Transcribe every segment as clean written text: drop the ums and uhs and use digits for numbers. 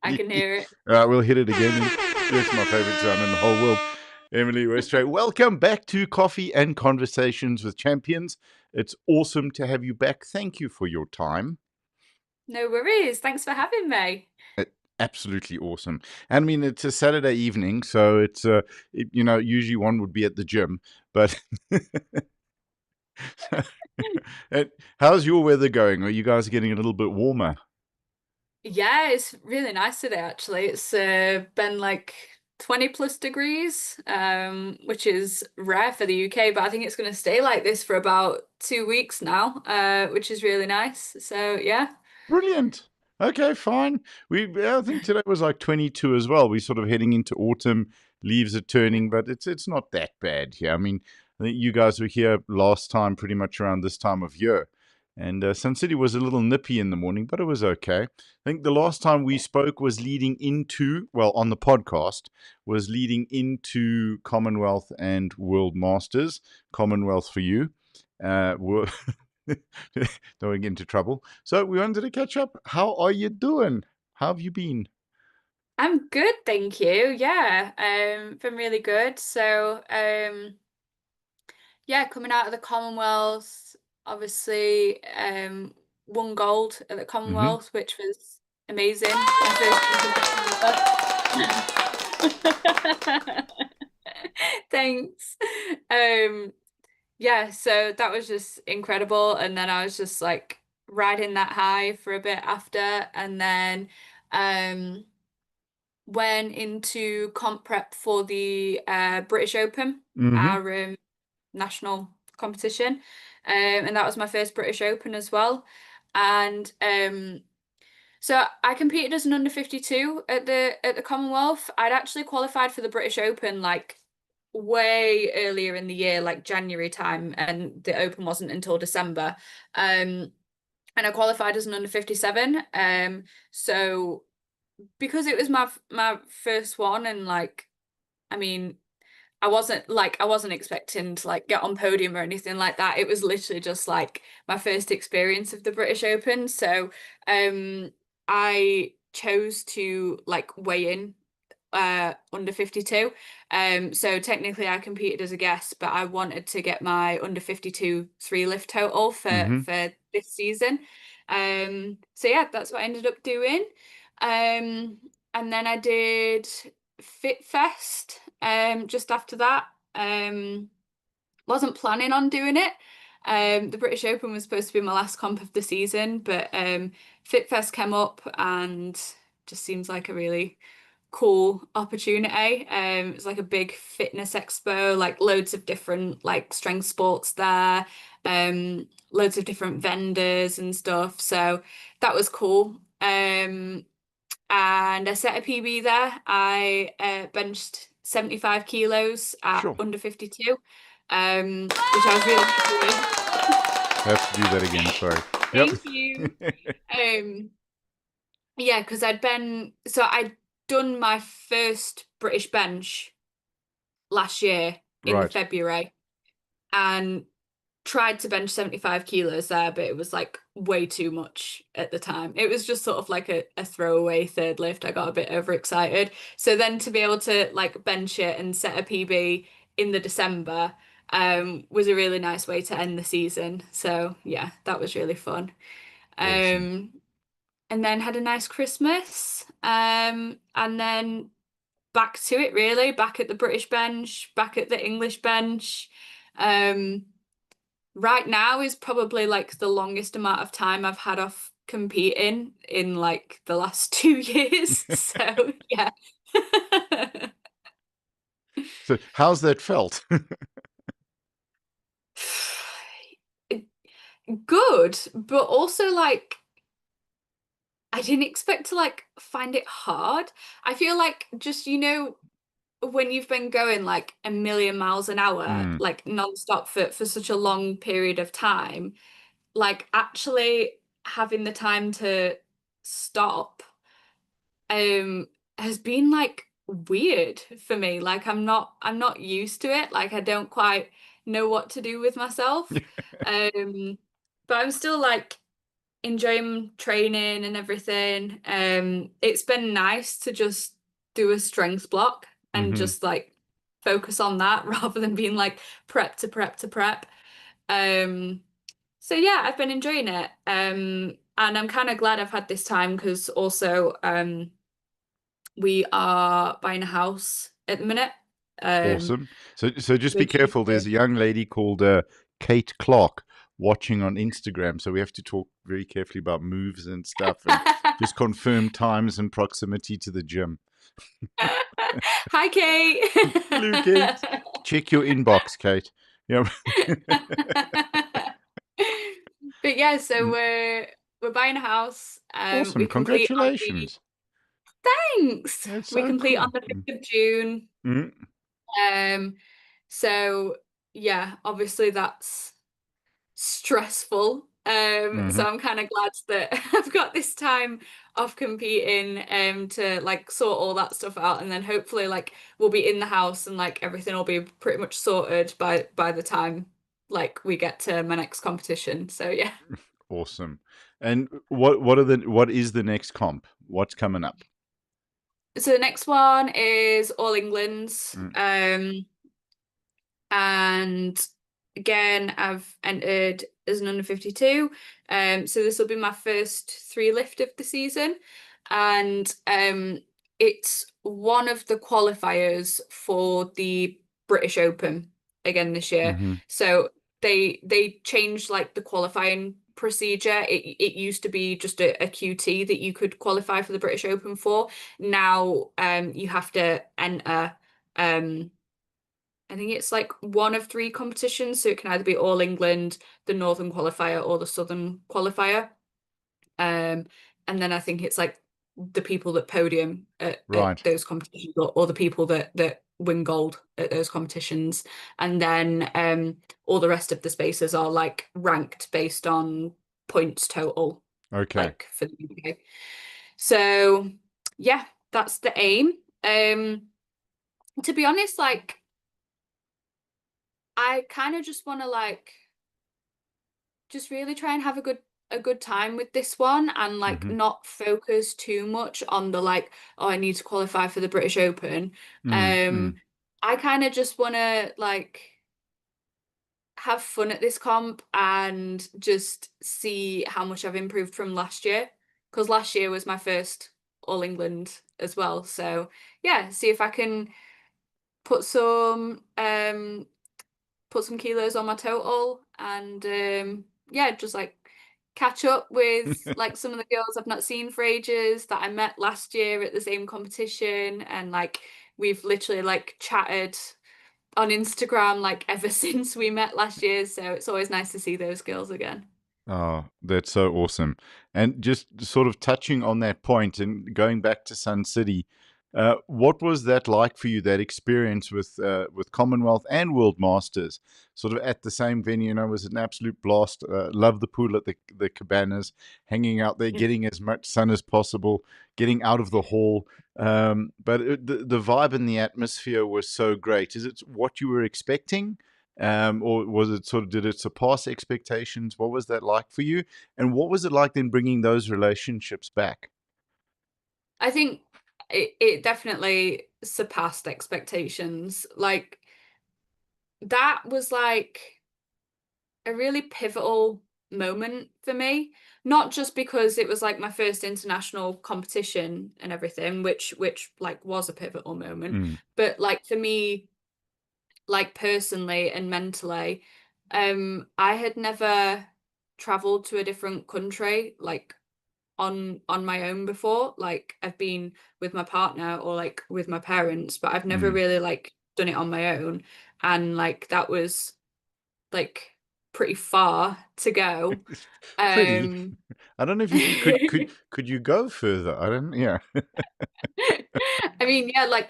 I can hear it. All right, we'll hit it again. It's my favorite sound in the whole world. Emily Westray, welcome back to Coffee and Conversations with Champions. It's awesome to have you back. Thank you for your time. No worries. Thanks for having me. Absolutely awesome. And I mean, it's a Saturday evening, so it's usually one would be at the gym, but how's your weather going? Are you guys getting a little bit warmer? Yeah, it's really nice today actually. It's been like 20 plus degrees, which is rare for the UK, but I think it's going to stay like this for about 2 weeks now, which is really nice. So yeah. Brilliant. Okay, fine. I think today was like 22 as well. We're sort of heading into autumn, leaves are turning, but it's not that bad here. I mean, I think you guys were here last time, pretty much around this time of year, and Sun City was a little nippy in the morning, but it was okay. I think the last time we spoke was leading into, well, on the podcast, was leading into Commonwealth and World Masters. Commonwealth for you. Don't get into trouble. So we wanted to catch up. How are you doing? How have you been? I'm good, thank you. Yeah, been really good. So, yeah, coming out of the Commonwealth, obviously, won gold at the Mm-hmm. Commonwealth, which was amazing. My first international ever. Thanks. Um, yeah, so that was just incredible. And then I was just like riding that high for a bit after, and then um went into comp prep for the British Open, Mm-hmm. our national competition. And that was my first British Open as well. And so I competed as an under 52 at the Commonwealth. I'd actually qualified for the British Open like way earlier in the year, like January time, and the Open wasn't until December. And I qualified as an under 57. So because it was my first one, and like I mean I wasn't expecting to like get on podium or anything like that. It was literally just like my first experience of the British Open. So I chose to like weigh in under 52. So technically I competed as a guest, but I wanted to get my under 52 three lift total Mm-hmm. for this season. So yeah, that's what I ended up doing. Um and then I did Fit Fest just after that. Wasn't planning on doing it. The British Open was supposed to be my last comp of the season, but Fit Fest came up and just seems like a really cool opportunity. It's like a big fitness expo, like loads of different like strength sports there, loads of different vendors and stuff. So that was cool. And I set a PB there. I benched 75 kilos at Sure. under 52, which I was really happy with. I have to do that again. Sorry. Yep. Thank you. Um, yeah, because I'd done my first British bench last year in Right. February and tried to bench 75 kilos there, but it was like way too much at the time. It was just sort of like a throwaway third lift. I got a bit overexcited. So then to be able to like bench it and set a PB in the December was a really nice way to end the season. So yeah, that was really fun. Awesome. Um and then had a nice Christmas. And then back to it really, back at the British bench, back at the English bench. Um, right now is probably like the longest amount of time I've had off competing in like the last 2 years. So yeah. So, how's that felt? Good, but also like I didn't expect to like find it hard. I feel like just when you've been going like a million miles an hour, Mm. like non-stop for such a long period of time, like actually having the time to stop um has been like weird for me. Like I'm not used to it. Like I don't quite know what to do with myself. Um but I'm still like enjoying training and everything. It's been nice to just do a strength block and Mm-hmm. just like focus on that rather than being like prep to prep to prep. Um, so yeah, I've been enjoying it. And I'm kind of glad I've had this time because also we are buying a house at the minute. Um, Awesome. So just we're be due careful. to- There's a young lady called Kate Clark watching on Instagram, so we have to talk very carefully about moves and stuff, and just confirm times and proximity to the gym. Hi, Kate. Hello, Kate. Check your inbox, Kate. Yeah. But yeah, so we're buying a house. We Awesome. complete on the Congratulations. thanks. That's We so complete on cool. the 5th of June. Mm. Um, so yeah, obviously that's stressful. So Hmm. I'm kind of glad that I've got this time off competing to like sort all that stuff out, and then hopefully like we'll be in the house and like everything will be pretty much sorted by the time like we get to my next competition. So yeah. Awesome. And what is the next comp? What's coming up? So the next one is All England's. Mm. And again, I've entered as an under 52. So this will be my first three lift of the season. And it's one of the qualifiers for the British Open again this year. Mm-hmm. So they changed like the qualifying procedure. It used to be just a QT that you could qualify for the British Open for. Now you have to enter I think it's like one of three competitions, so it can either be All England, the Northern qualifier, or the Southern qualifier. Um, and then I think it's like the people that podium at Right. those competitions, or the people that win gold at those competitions. And then all the rest of the spaces are like ranked based on points total, Okay. like for the UK. So yeah, that's the aim. To be honest, like I kind of just want to like just really try and have a good time with this one and like Mm-hmm. not focus too much on the like, oh, I need to qualify for the British Open. Mm-hmm. I kind of just want to like have fun at this comp and just see how much I've improved from last year because last year was my first All England as well. So yeah, see if I can put some put some kilos on my total and yeah, just like catch up with like some of the girls I've not seen for ages that I met last year at the same competition, and like we've literally like chatted on Instagram like ever since we met last year, so it's always nice to see those girls again. Oh, that's so awesome. And just sort of touching on that point and going back to Sun City, what was that like for you, that experience with Commonwealth and World Masters, sort of at the same venue? You know, was it an absolute blast? Love the pool at the cabanas, hanging out there, getting as much sun as possible, getting out of the hall. But the vibe and the atmosphere was so great. Is it what you were expecting? Or was it sort of, did it surpass expectations? What was that like for you? And what was it like then bringing those relationships back? I think it definitely surpassed expectations. Like that was like a really pivotal moment for me, not just because it was like my first international competition and everything, which like was a pivotal moment, Mm, but like for me, like personally and mentally, I had never traveled to a different country like on my own before. Like I've been with my partner or like with my parents, but I've never mm. really like done it on my own. And like that was like pretty far to go. It's pretty. Um, I don't know if you could you go further? I don't. Yeah. I mean, yeah, like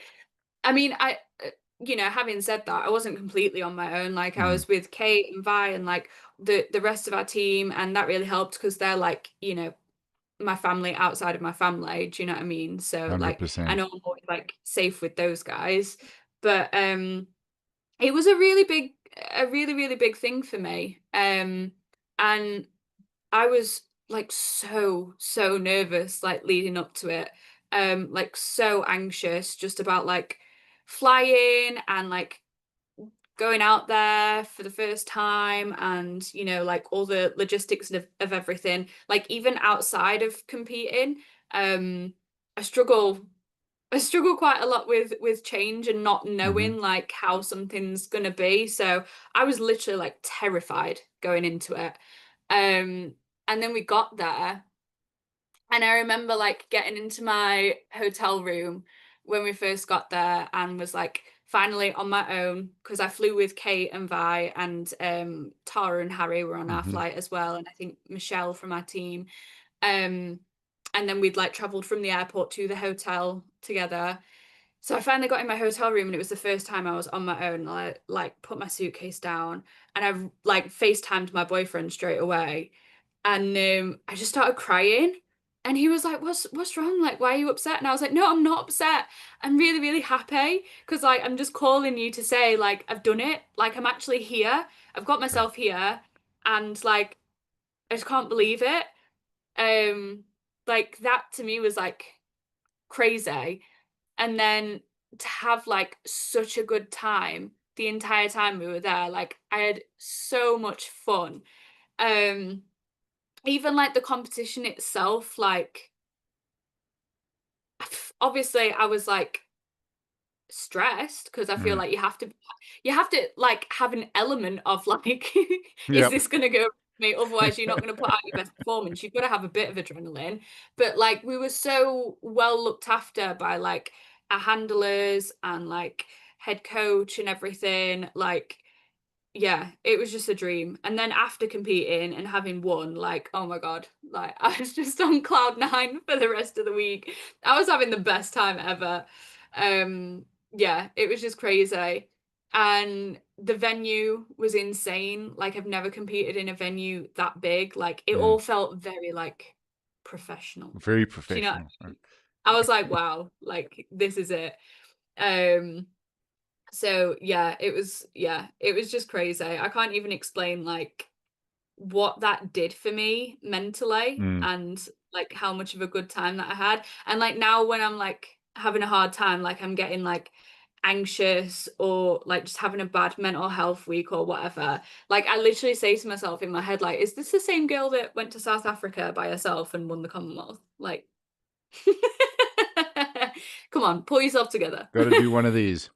I mean, having said that, I wasn't completely on my own. Like I Mm, was with Kate and Vi and like the rest of our team, and that really helped because they're like, my family outside of my family. Do you know what I mean? So like I 100%. know I'm always like safe with those guys. But it was a really, really big thing for me. And I was like so nervous, like leading up to it. Like so anxious just about like flying and like going out there for the first time, and like all the logistics of everything, like even outside of competing. I struggle I struggle quite a lot with change and not Hmm. knowing like how something's gonna be. So I was literally like terrified going into it. Um and then we got there, and I remember like getting into my hotel room when we first got there and was like finally on my own, because I flew with Kate and Vi, and Tara and Harry were on our Hmm. flight as well, and I think Michelle from our team. Um and then we'd like traveled from the airport to the hotel together. So I finally got in my hotel room, and it was the first time I was on my own. I like put my suitcase down, and I like FaceTimed my boyfriend straight away, and I just started crying. And he was like, "What's wrong? Like, why are you upset?" And I was like, "No, I'm not upset. I'm really, really happy, because like I'm just calling you to say like I've done it. Like I'm actually here. I've got myself here, and like I just can't believe it." Um, like that to me was like crazy. And then to have like such a good time the entire time we were there, like I had so much fun. Um, Even like the competition itself, like obviously I was like stressed, because I feel Mm. like you have to like have an element of like is Yeah. this gonna go for me? Otherwise you're not gonna put out your best performance. You've got to have a bit of adrenaline. But like we were so well looked after by like our handlers and like head coach and everything. Like yeah, it was just a dream. And then after competing and having won, like, oh my God, like I was just on cloud nine for the rest of the week. I was having the best time ever. Yeah, it was just crazy. And the venue was insane. Like I've never competed in a venue that big. Like it Mm. all felt very like professional. Very Do you know what professional. I mean? I was like, wow, like this is it. Um so it was just crazy. I can't even explain like what that did for me mentally, Mm. and like how much of a good time that I had. And like now when I'm like having a hard time, like I'm getting like anxious or like just having a bad mental health week or whatever, like I literally say to myself in my head, like, is this the same girl that went to South Africa by herself and won the Commonwealth? Like come on, pull yourself together. Got to do one of these.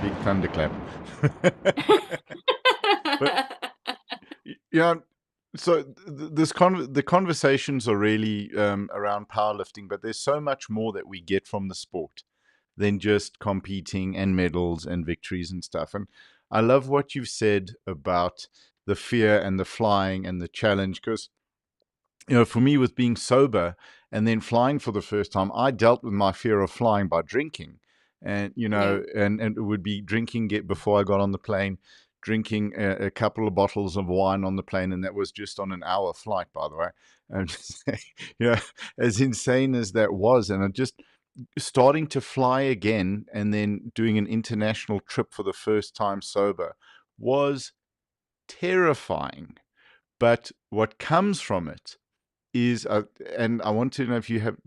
Big thunderclap. But yeah, so the conversations are really around powerlifting, but there's so much more that we get from the sport than just competing and medals and victories and stuff. And I love what you've said about the fear and the flying and the challenge, because for me, with being sober and then flying for the first time, I dealt with my fear of flying by drinking. And, Yeah, and it would be drinking before I got on the plane, drinking a couple of bottles of wine on the plane. And that was just on an hour flight, by the way. And, as insane as that was. And I just starting to fly again and then doing an international trip for the first time sober was terrifying. But what comes from it is, and I want to know if you have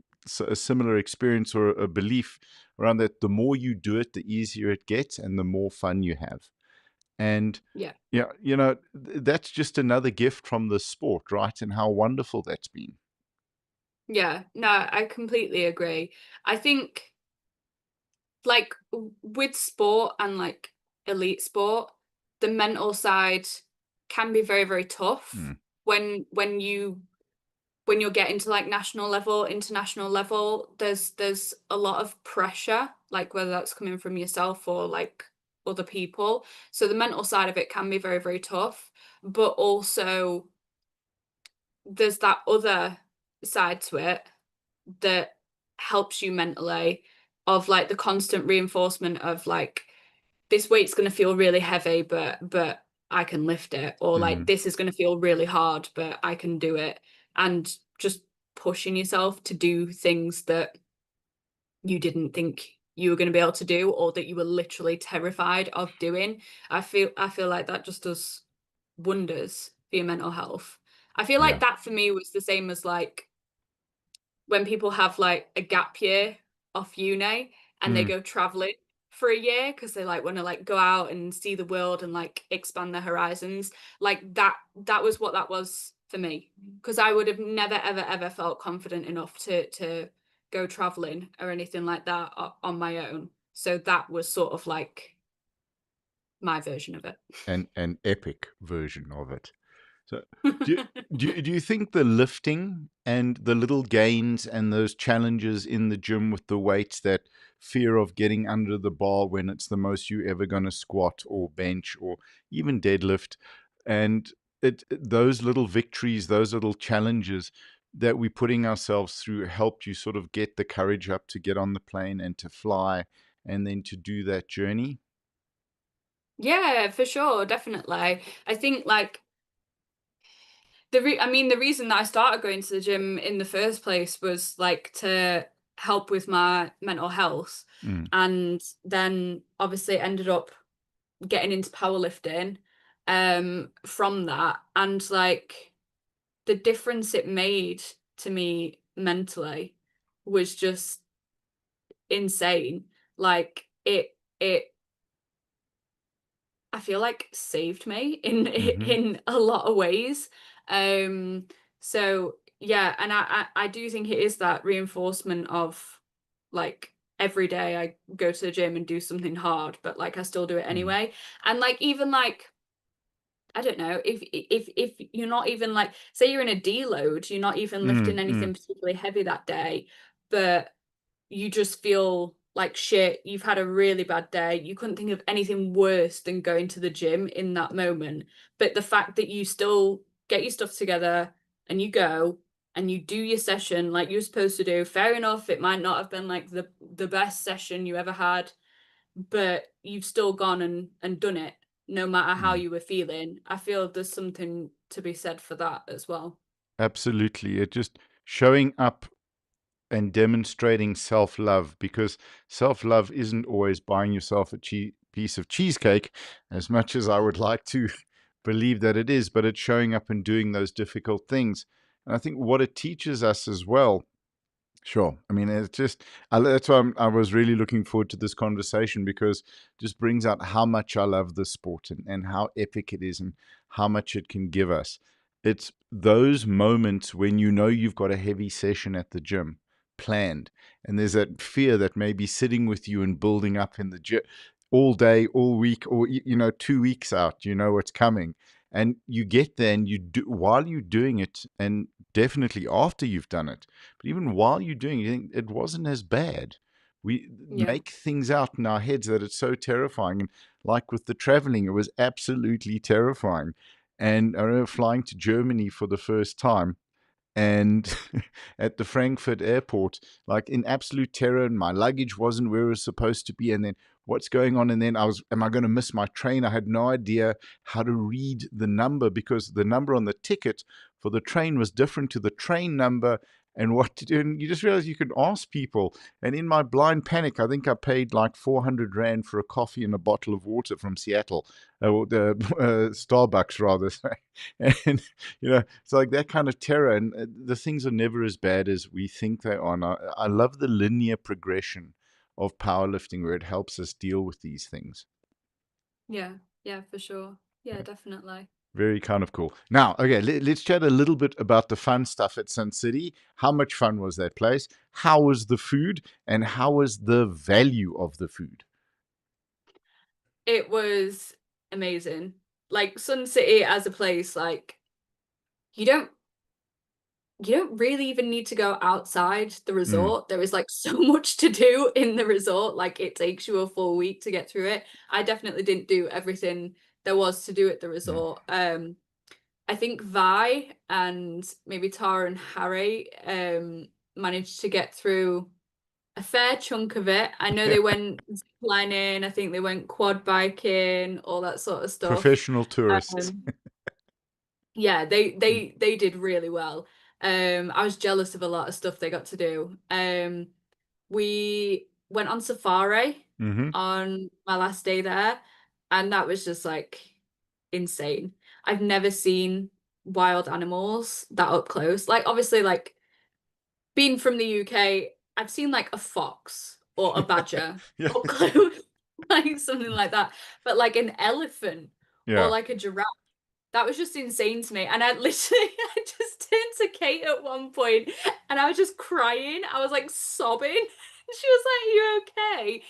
a similar experience or a belief around that. The more you do it, the easier it gets, and the more fun you have. And yeah. yeah, that's just another gift from the sport, right? And how wonderful that's been. Yeah, no, I completely agree. I think like with sport and like elite sport, the mental side can be very, very tough Mm. when you're getting to like national level, international level. There's a lot of pressure, like whether that's coming from yourself or like other people. So the mental side of it can be very, very tough, but also there's that other side to it that helps you mentally, of like the constant reinforcement of like this weight's going to feel really heavy, but I can lift it, or like Mm. this is going to feel really hard but I can do it. And just pushing yourself to do things that you didn't think you were going to be able to do, or that you were literally terrified of doing. I feel like that just does wonders for your mental health. I feel like Yeah. that for me was the same as like when people have like a gap year off uni and they Mm. go traveling for a year because they like want to like go out and see the world and like expand their horizons. Like that was what that was for me, because I would have never ever ever felt confident enough to go traveling or anything like that on my own. So that was sort of like my version of it. An epic version of it. So, do do you think the lifting and the little gains and those challenges in the gym with the weights, that fear of getting under the bar when it's the most you ever going to squat or bench or even deadlift, and those little victories, those little challenges that we're putting ourselves through, helped you sort of get the courage up to get on the plane and to fly and then to do that journey? Yeah, for sure, definitely. I think like I mean, the reason that I started going to the gym in the first place was like to help with my mental health, Mm, and then obviously ended up getting into powerlifting from that, and like the difference it made to me mentally was just insane. Like it I feel like saved me in hmm in a lot of ways. Um, so yeah, and I do think it is that reinforcement of like every day I go to the gym and do something hard, but like I still do it mm, anyway. And like even like I don't know, if you're not even like say you're in a deload, you're not even lifting mm, anything mm, particularly heavy that day, but you just feel like shit, you've had a really bad day, you couldn't think of anything worse than going to the gym in that moment. But the fact that you still get your stuff together and you go and you do your session like you're supposed to do, fair enough, it might not have been like the best session you ever had, but you've still gone and done it no matter how mm. you were feeling. I feel there's something to be said for that as well. Absolutely. It just showing up and demonstrating self love, because self love isn't always buying yourself a piece of cheesecake, as much as I would like to believe that it is, but it's showing up and doing those difficult things. And I think what it teaches us as well. Sure. I mean, it's just, that's why I was really looking forward to this conversation, because it just brings out how much I love this sport, and how epic it is and how much it can give us. It's those moments when you know you've got a heavy session at the gym planned, and there's that fear that may be sitting with you and building up in the gym all day, all week, or, 2 weeks out, you know what's coming. And you get there and you do, while you're doing it, and definitely after you've done it, but even while you're doing it, you think it wasn't as bad. We Yeah. make things out in our heads that it's so terrifying. And like with the traveling, it was absolutely terrifying. And I remember flying to Germany for the first time, and at the Frankfurt airport, like in absolute terror, and my luggage wasn't where it was supposed to be. And then what's going on? And then am I going to miss my train? I had no idea how to read the number, because the number on the ticket for the train was different to the train number, and what to do. And you just realize you can ask people. And in my blind panic, I think I paid like 400 Rand for a coffee and a bottle of water from Seattle, the Starbucks rather. And it's like that kind of terror, and the things are never as bad as we think they are. And I love the linear progression of powerlifting, where it helps us deal with these things. Yeah. Yeah, for sure. Yeah, definitely. Very kind of cool. Now, okay, let's chat a little bit about the fun stuff at Sun City. How much fun was that place? How was the food? And how was the value of the food? It was amazing. Like Sun City as a place, like you don't you don't really even need to go outside the Mm, resort. There is like so much to do in the resort. Like it takes you a full week to get through it. I definitely didn't do everything there was to do at the mm. resort. I think Vi and maybe Tara and Harry managed to get through a fair chunk of it. I know Yeah. they went ziplining, I think they went quad biking, all that sort of stuff. Professional tourists. Um, yeah, Mm. they did really well. I was jealous of a lot of stuff they got to do. We went on safari Mm-hmm. on my last day there, and that was just like insane. I've never seen wild animals that up close. Like obviously like being from the UK, I've seen like a fox or a badger Yeah. up close, like something like that. But like an elephant or Yeah. like a giraffe, that was just insane to me. And I literally, I just turned to Kate at one point and I was just crying. I was like sobbing. She was like, "You okay?"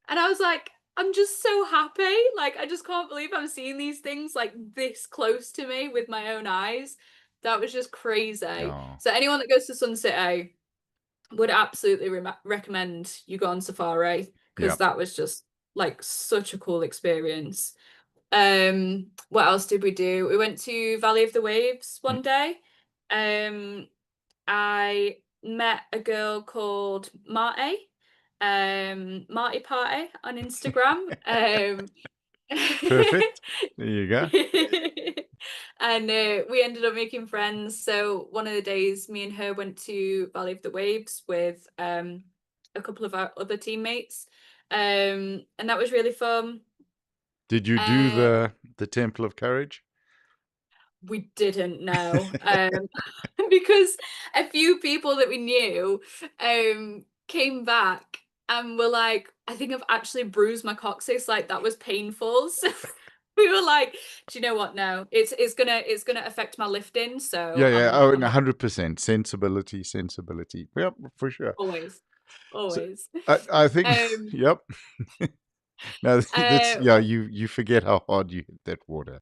And I was like, I'm just so happy. Like, I just can't believe I'm seeing these things like this close to me with my own eyes. That was just crazy. Yeah. So anyone that goes to Sun City would absolutely recommend you go on safari Yeah. because that was just like such a cool experience. What else did we do? We went to Valley of the Waves Mm. one day. Um, I met a girl called Marty Party on Instagram. Perfect. There you go. And we ended up making friends. So one of the days, me and her went to Valley of the Waves with a couple of our other teammates, and that was really fun. Did you do Uh, the Temple of Courage? we didn't know, because a few people that we knew came back and were like, I think I've actually bruised my coccyx, like that was painful. So we were like, do you know what? No, it's gonna affect my lifting. Yeah, So yeah. I'm Oh, I'm not 100%. Sensibility, sensibility. Yep, for sure. always, So always. I think, Um yep. No, that's, uh yeah, you forget how hard you hit that water.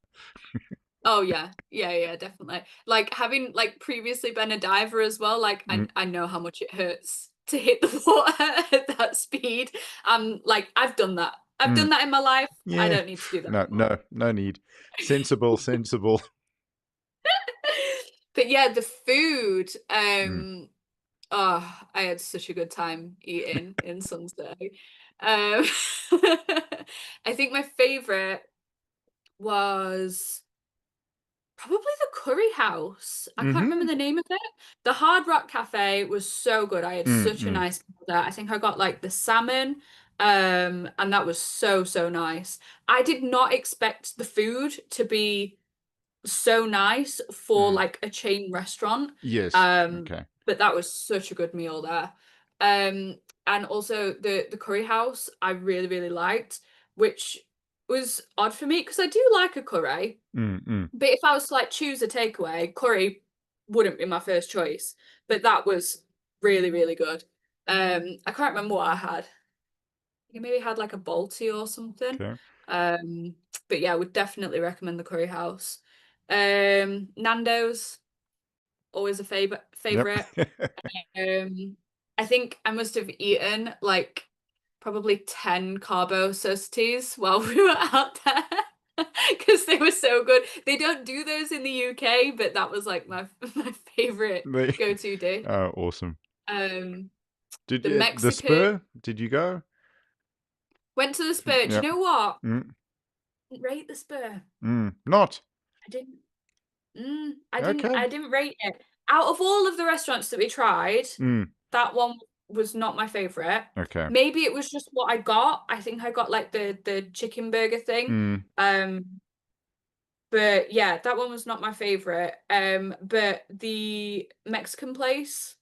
oh yeah, yeah, yeah, definitely. Like having like previously been a diver as well, like I Mm, I know how much it hurts to hit the water at that speed. Like I've done that. I've mm. done that in my life. I Yeah. don't need to do that No, anymore. no, no need. Sensible, sensible. But yeah, the food, Mm. oh, I had such a good time eating in Sunset. Um I think my favorite was probably the curry house. I can't remember Mm-hmm. the name of it. The Hard Rock Cafe was so good. I had Mm, such a mm, nice meal there. I think I got like the salmon, and that was so, so nice. I did not expect the food to be so nice for mm. like a chain restaurant. Yes. Um, Okay. but that was such a good meal there. Um, and also the curry house I really, really liked, which was odd for me because I do like a curry. Mm, mm. But if I was to like choose a takeaway, curry wouldn't be my first choice. But that was really, really good. I can't remember what I had. I maybe had like a Balti or something. Okay. Um, but yeah, I would definitely recommend the curry house. Nando's, always a Yep. favorite. Um, I think I must have eaten like probably 10 carbo sausages while we were out there because they were so good. They don't do those in the UK, but that was like my favorite They, go-to dish. oh, awesome. Um, Did the you, the Mexican Spur? Did you go? went to the Spur. Do you Yep. know what? Mm, Rate the Spur. not. I didn't. I didn't. Okay. I didn't rate it. Out of all of the restaurants that we tried, Mm, that one was not my favorite. okay. Maybe it was just what I got. I think I got like the chicken burger thing. Mm, But yeah, that one was not my favorite. But the Mexican place,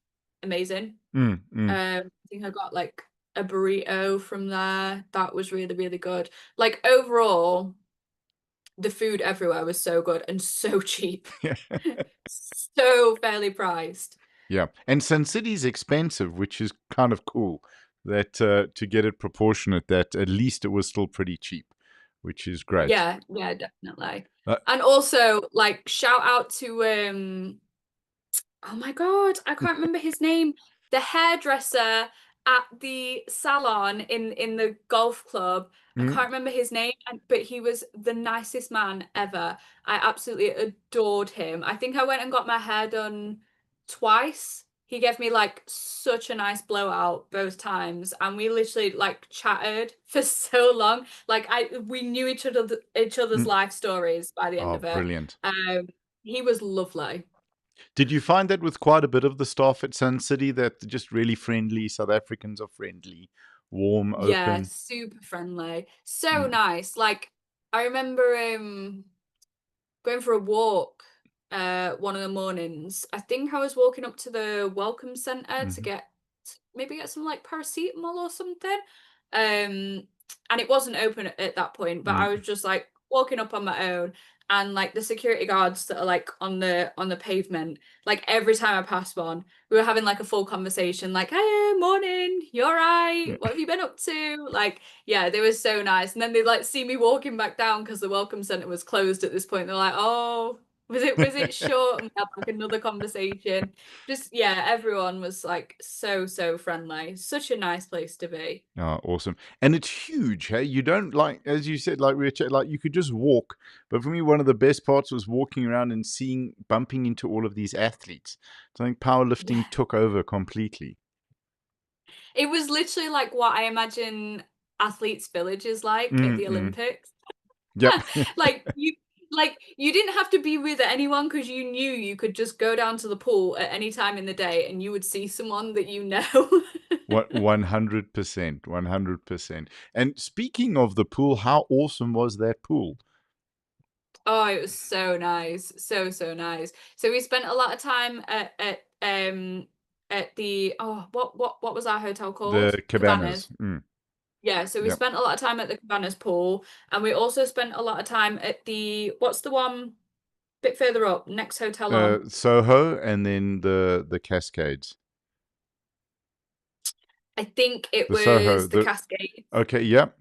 amazing. mm. I think I got like a burrito from there. That was really, really good. Like overall, the food everywhere was so good and so cheap. So fairly priced. Yeah. And Sun City's expensive, which is kind of cool. That to get it proportionate, that at least it was still pretty cheap, which is great. Yeah, yeah, definitely. Uh, And also, like, shout out to oh my God, I can't remember his name. The hairdresser at the salon in the golf club. I mm, can't remember his name, but he was the nicest man ever. I absolutely adored him. I think I went and got my hair done twice. He gave me like such a nice blowout both times, and we literally like chatted for so long. Like we knew each other's mm. life stories by the end Oh, of it. brilliant. He was lovely. Did you find that with quite a bit of the staff at Sun City that they're just really friendly? South Africans are friendly, warm, Yeah, open. super friendly. So Mm, nice. Like I remember going for a walk. one of the mornings. I think I was walking up to the welcome center to Hmm. get maybe get some like paracetamol or something. And it wasn't open at that point, but I was Mm. just like walking up on my own, and like the security guards that are like on the pavement, like every time I passed one, we were having like a full conversation, like, "Hey, morning, you all right? Yeah. What have you been up to?" Like, yeah, they were so nice. And then they like see me walking back down because the welcome center was closed at this point. They're like, "Oh, was it short?" And we had like another conversation. Just yeah, everyone was like so friendly. Such a nice place to be. Oh, awesome. And it's huge, hey? You don't like, as you said, like we were like you could just walk. But for me, one of the best parts was walking around and seeing, bumping into all of these athletes. So I think Yeah. powerlifting took over completely. It was literally like what I imagine athletes' village is like at the Mm-mm. Olympics. Yep. Like you didn't have to be with anyone because you knew you could just go down to the pool at any time in the day and you would see someone that you know. What 100%, 100%. And speaking of the pool, how awesome was that pool? Oh, it was so nice. So nice. So we spent a lot of time at the what was our hotel called? The cabanas. Cabanas. Mm. Yeah, so we Yep. spent a lot of time at the Cabanas pool, and we also spent a lot of time at the what's the one bit further up, next hotel on. Soho and then the Cascades. I think it The Soho. was the The Cascades. Okay, yep.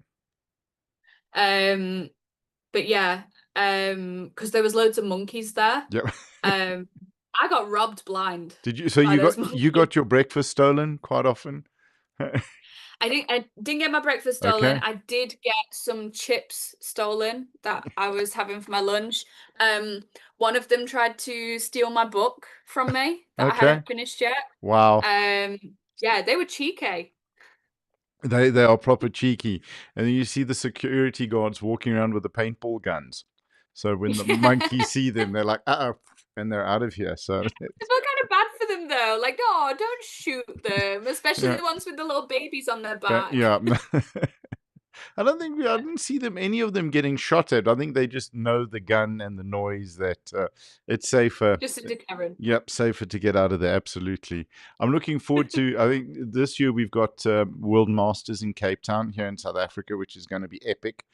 Um, but yeah, because there was loads of monkeys there. Yep. Um, I got robbed blind Did you, so by those you monkeys. got your breakfast stolen quite often? I didn't get my breakfast stolen. Okay. I did get some chips stolen that I was having for my lunch. Um, One of them tried to steal my book from me that I Okay. hadn't finished yet. Wow. Um, yeah, they were cheeky. They are proper cheeky. And then you see the security guards walking around with the paintball guns. So when the monkeys see them, they're like, uh-oh, and they're out of here. So I feel kind of bad for them though. Like, oh, don't shoot them, especially yeah, the ones with the little babies on their back. yeah. I didn't see them, any of them getting shot at. I think they just know the gun and the noise that it's safer. Just a deterrent. Yep, safer to get out of there. Absolutely. I'm looking forward to. I think this year we've got World Masters in Cape Town here in South Africa, which is going to be epic.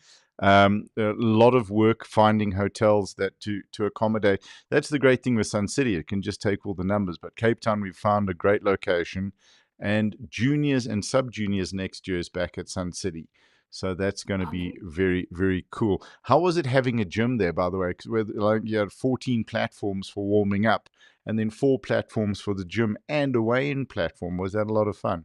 A lot of work finding hotels that to accommodate. That's the great thing with Sun City; it can just take all the numbers. But Cape Town, we've found a great location, and juniors and sub juniors next year is back at Sun City. So that's going to be Oh. very, very cool. How was it having a gym there, by the way? Because like you had 14 platforms for warming up, and then 4 platforms for the gym and a weigh-in platform. Was that a lot of fun?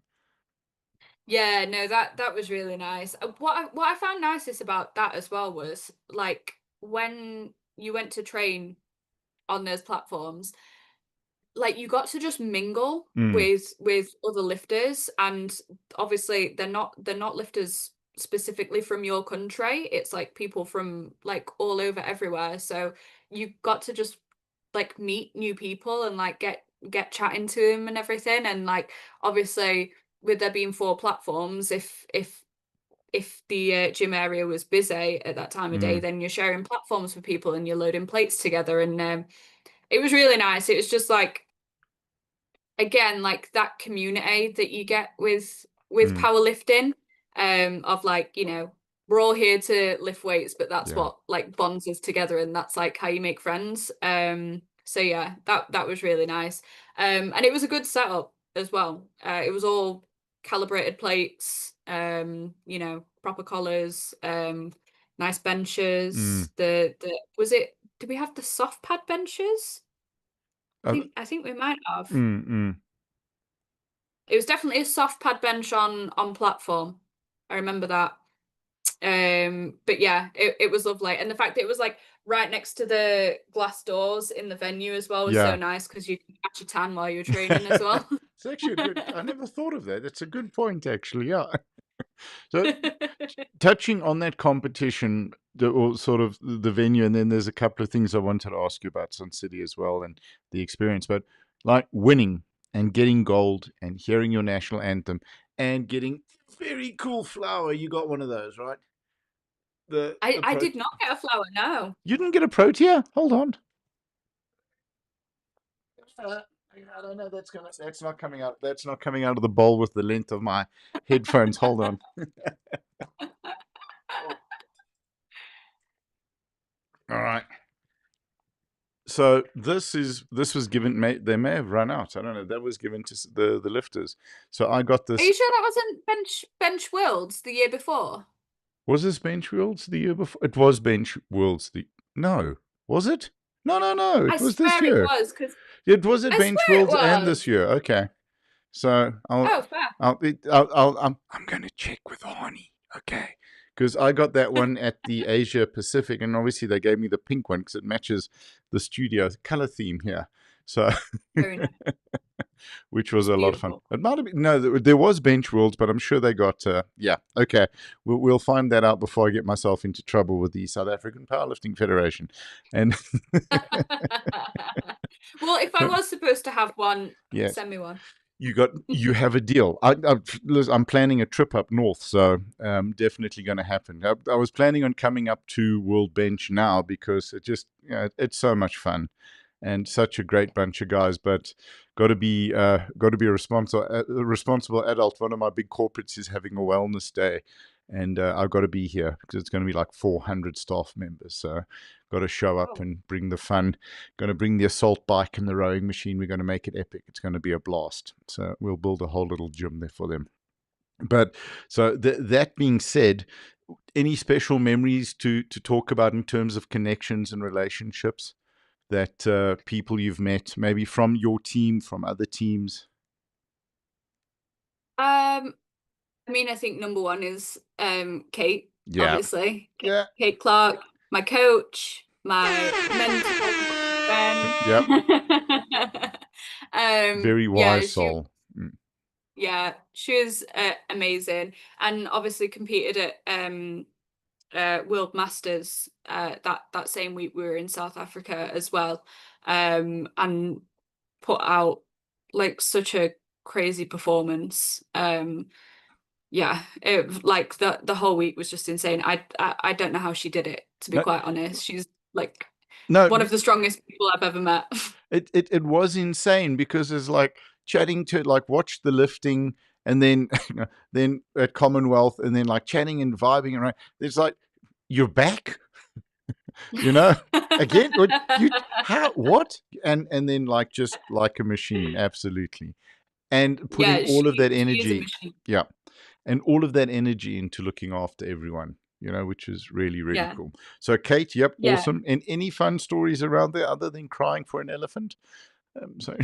Yeah, no, that was really nice. What I found nicest about that as well was like when you went to train on those platforms, like you got to just mingle Mm, with other lifters, and obviously they're not lifters specifically from your country. It's like people from like all over everywhere. So you got to just like meet new people and like get chatting to them and everything. And like obviously with there being 4 platforms, if the gym area was busy at that time of day, mm, then you're sharing platforms with people and you're loading plates together. And it was really nice. It was just like again like that community that you get with mm. powerlifting, of like, we're all here to lift weights, but that's Yeah. what like bonds us together, and that's like how you make friends. So yeah, that was really nice. And it was a good setup as well. It was all calibrated plates, proper collars, nice Mm, benches. The was it did we have the soft pad benches? i uh, think i think we might have. mm. It was definitely a soft pad bench on platform. I remember that. But yeah, it was lovely. And the fact that it was like right next to the glass doors in the venue as well was so Yeah. nice because you could catch a tan while you were training as well. It's actually a good. I never thought of that. It's a good point, actually. Yeah. So touching on that competition, or sort of the venue, and then there's a couple of things I wanted to ask you about Sun City as well and the experience. But like winning and getting gold and hearing your national anthem and getting very cool flower. You got one of those, right? The I pro. did not get a flower, no. You didn't get a protea? Hold on. I don't know. That's not coming out. That's not coming out of the bowl with the length of my headphones. Hold on. All right. So this was given. They may have run out. I don't know. That was given to the lifters. So I got Are this. you sure that wasn't bench worlds the year before? Was this Bench Worlds the year before? It was Bench Worlds the. No, was it? No, no, no. I It was this swear it year. was, because It was at I Bench swear it Worlds and was. this year. Okay. So Oh, fair. I'm going to check with Arnie. Okay. Because I got that one at the Asia Pacific, and obviously they gave me the pink one because it matches the studio color theme here. So, Very nice. which was It's a lot of fun. beautiful. It might have been, no, there was Bench Worlds, but I'm sure they got, yeah, okay. We'll find that out before I get myself into trouble with the South African Powerlifting Federation. And Well, if I was supposed to have one, yes, send me one. you have a deal. I'm planning a trip up north, so definitely going to happen. I was planning on coming up to World Bench now because it just it's so much fun and such a great bunch of guys. But got to be a responsible adult. One of my big corporates is having a wellness day, and I've got to be here because it's going to be like 400 staff members. So got to show up Oh, and bring the fun. Going to bring the assault bike and the rowing machine. We're going to make it epic. It's going to be a blast. So we'll build a whole little gym there for them. But so that being said, any special memories to talk about in terms of connections and relationships that people you've met, maybe from your team, from other teams? I mean, I think number one is Kate, Yeah. obviously. Yeah. Kate Clark, my coach, my mentor, friend. Yep. Very Yeah, wise soul. Mm. she was amazing, and obviously competed at World Masters that same week we were in South Africa as well, and put out like such a crazy performance. Yeah, it like the whole week was just insane. I don't know how she did it, to be No, quite honest. She's like no, one of the strongest people I've ever met. it was insane because it's like chatting to like watch the lifting and then then at Commonwealth and then like chatting and vibing around. It's like you're back, you know, again. What you how what and then like just like a machine, absolutely, and putting Yeah, all of that she is a energy, machine. yeah, and all of that energy into looking after everyone. You know, which is really, really Yeah, cool. So, Kate, yep, yeah. awesome. And any fun stories around there other than crying for an elephant? So,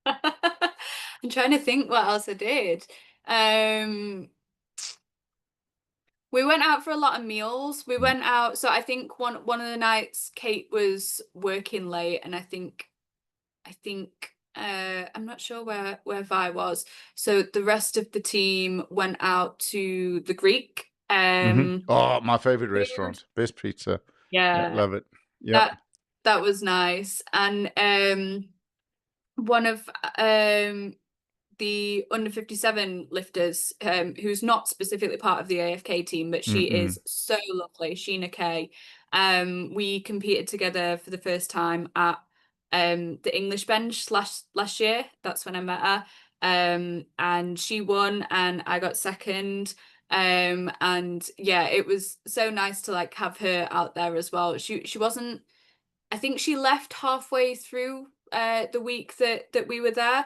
I'm trying to think what else I did. Um, we went out for a lot of meals. We mm, went out, so I think one of the nights Kate was working late, and I think I'm not sure where Vi was. So the rest of the team went out to the Greek. oh, my favorite Food. restaurant, best pizza. Yeah, Yeah, love it. Yep. that that was nice. And one of the under 57 lifters, who's not specifically part of the AFK team, but she Mm-mm. is so lovely, Sheena Kay. We competed together for the first time at the English bench last year. That's when I met her. And she won and I got second. And yeah, it was so nice to like have her out there as well. She wasn't, I think she left halfway through the week that we were there,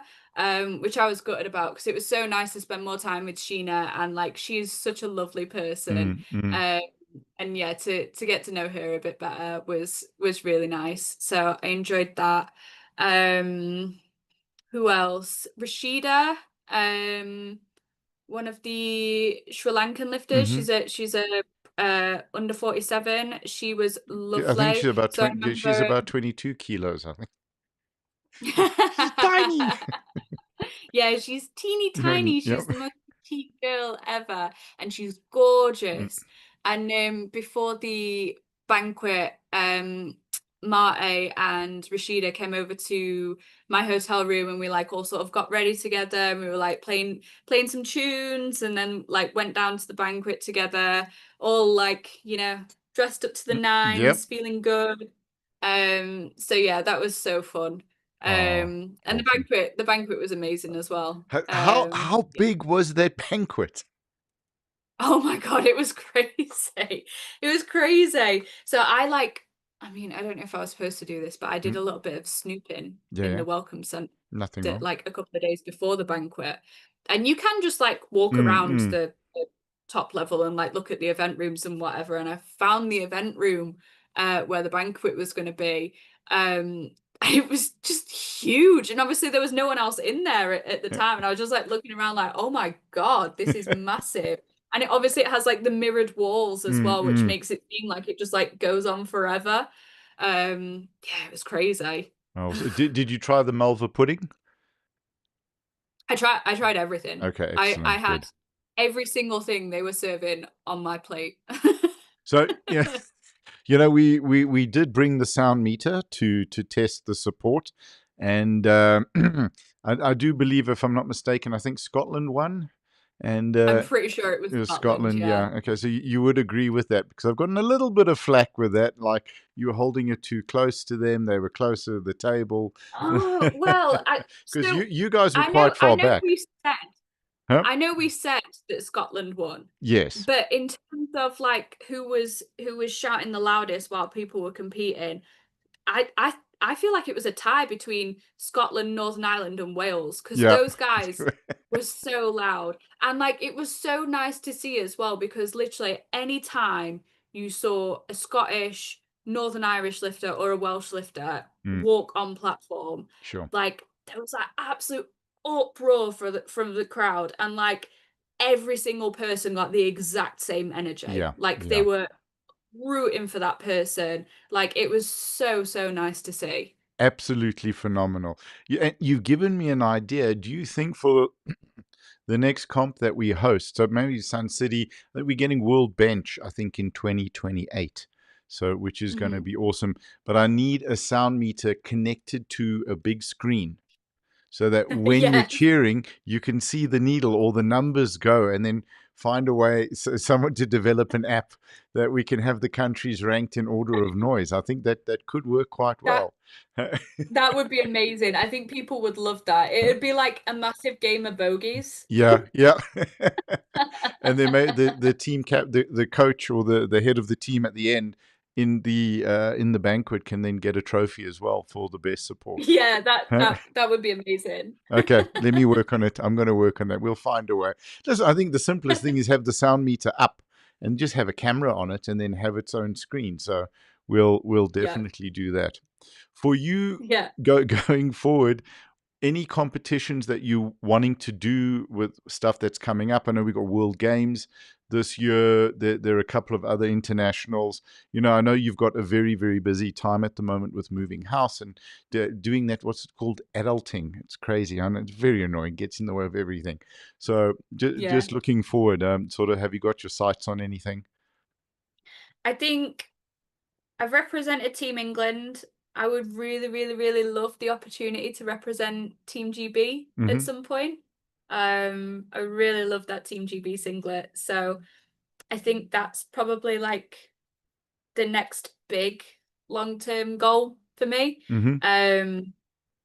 which I was gutted about because it was so nice to spend more time with Sheena, and like she's such a lovely person. Mm-mm. Um, and yeah, to get to know her a bit better was really nice. So I enjoyed that. Um, who else? Rashida, one of the Sri Lankan lifters. Mm-hmm. She's a under 47. She was I think she's lovely. about So I 20. She's remember. about 22 kilos. I think she's tiny. Yeah, she's teeny tiny. Yep. She's the most petite girl ever, and she's Mm, gorgeous. And before the banquet, Marte and Rashida came over to my hotel room, and we like all sort of got ready together. And we were like playing some tunes, and then like went down to the banquet together, all like dressed up to the Yep. nines, feeling good. So yeah, that was so fun. Oh, And awesome. the banquet was amazing as well. How big was that banquet? Oh my God, it was crazy. It was crazy. So I mean, I don't know if I was supposed to do this, but I did Mm, a little bit of snooping yeah, in yeah. the welcome center Nothing wrong. like a couple of days before the banquet. And you can just like walk Mm, around mm. the top level and like look at the event rooms and whatever. And I found the event room where the banquet was going to be. Um, it was just huge. And obviously there was no one else in there at the time. And I was just like looking around like, oh my God, this is massive. And it has like the mirrored walls as Mm, well, which mm. makes it seem like it just like goes on forever. Yeah, it was crazy. Oh, so did you try the Malva pudding? I tried everything. Okay, I excellent, had good. every single thing they were serving on my plate. So yeah, we did bring the sound meter to test the support, and I do believe, if I'm not mistaken, I think Scotland won, and I'm pretty sure it was it was Scotland, Scotland. yeah. Yeah, okay, so you would agree with that because I've gotten a little bit of flack with that, like you were holding it too close to them; they were closer to the table, Oh, well, because so you guys were quite I far know back. we said Huh? we said that Scotland won, Yes. but in terms of like who was shouting the loudest while people were competing, I feel like it was a tie between Scotland, Northern Ireland, and Wales because Yeah. those guys were so loud. And like it was so nice to see as well because literally any time you saw a Scottish, Northern Irish lifter or a Welsh lifter Mm, walk on platform, sure. like there was like absolute uproar from the crowd and like every single person got the exact same energy. Yeah. Like they Yeah. were rooting for that person. Like it was so, so nice to see. Absolutely phenomenal. You've given me an idea. Do you think for the next comp that we host, so maybe Sun City, that we're getting World Bench, I think, in 2028. So, which is going to Mhm. be awesome. But I need a sound meter connected to a big screen so that when we're Yes. cheering, you can see the needle or the numbers go, and then find a way, so someone to develop an app that we can have the countries ranked in order of noise. I think that could work quite That well. that would be amazing. I think people would love that. It'd be like a massive game of bogeys. Yeah, yeah. And then the team the coach or the head of the team at the end in the banquet can then get a trophy as well for the best support. Yeah, that would be amazing. Okay, let me work on it. I'm going to work on that. We'll find a way. Listen, I think the simplest thing is have the sound meter up and just have a camera on it and then have its own screen. So we'll Yeah. definitely do that. For you Yeah. going forward, any competitions that you wanting to do with stuff that's coming up? I know we got World Games this year. There are a couple of other internationals. I know you've got a very, very busy time at the moment with moving house and doing that. What's it called? Adulting. It's crazy. I know it's very annoying. Gets in the way of everything. So Yeah. just looking forward. Sort of, have you got your sights on anything? I think I've represented Team England. I would really, really, really love the opportunity to represent Team GB at Hmm. some point. I really love that Team GB singlet. So I think that's probably like the next big long-term goal for me. Hmm. Um,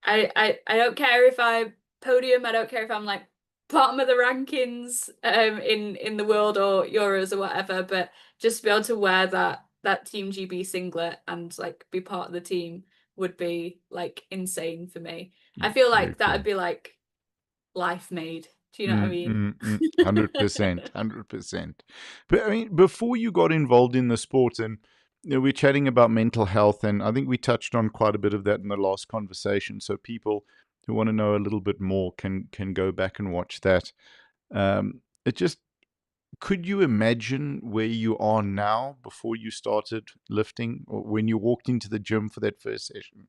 I don't care if I podium. I don't care if I'm like bottom of the rankings in the world or Euros or whatever. But just to be able to wear that Team GB singlet and like be part of the team would be like insane for me. I feel Very like that'd cool. be like life made. Do you know what I mean? 100%, 100%. But I mean, before you got involved in the sport, and we're chatting about mental health, and I think we touched on quite a bit of that in the last conversation. So people who want to know a little bit more can go back and watch that. It just could you imagine where you are now before you started lifting, or when you walked into the gym for that first session?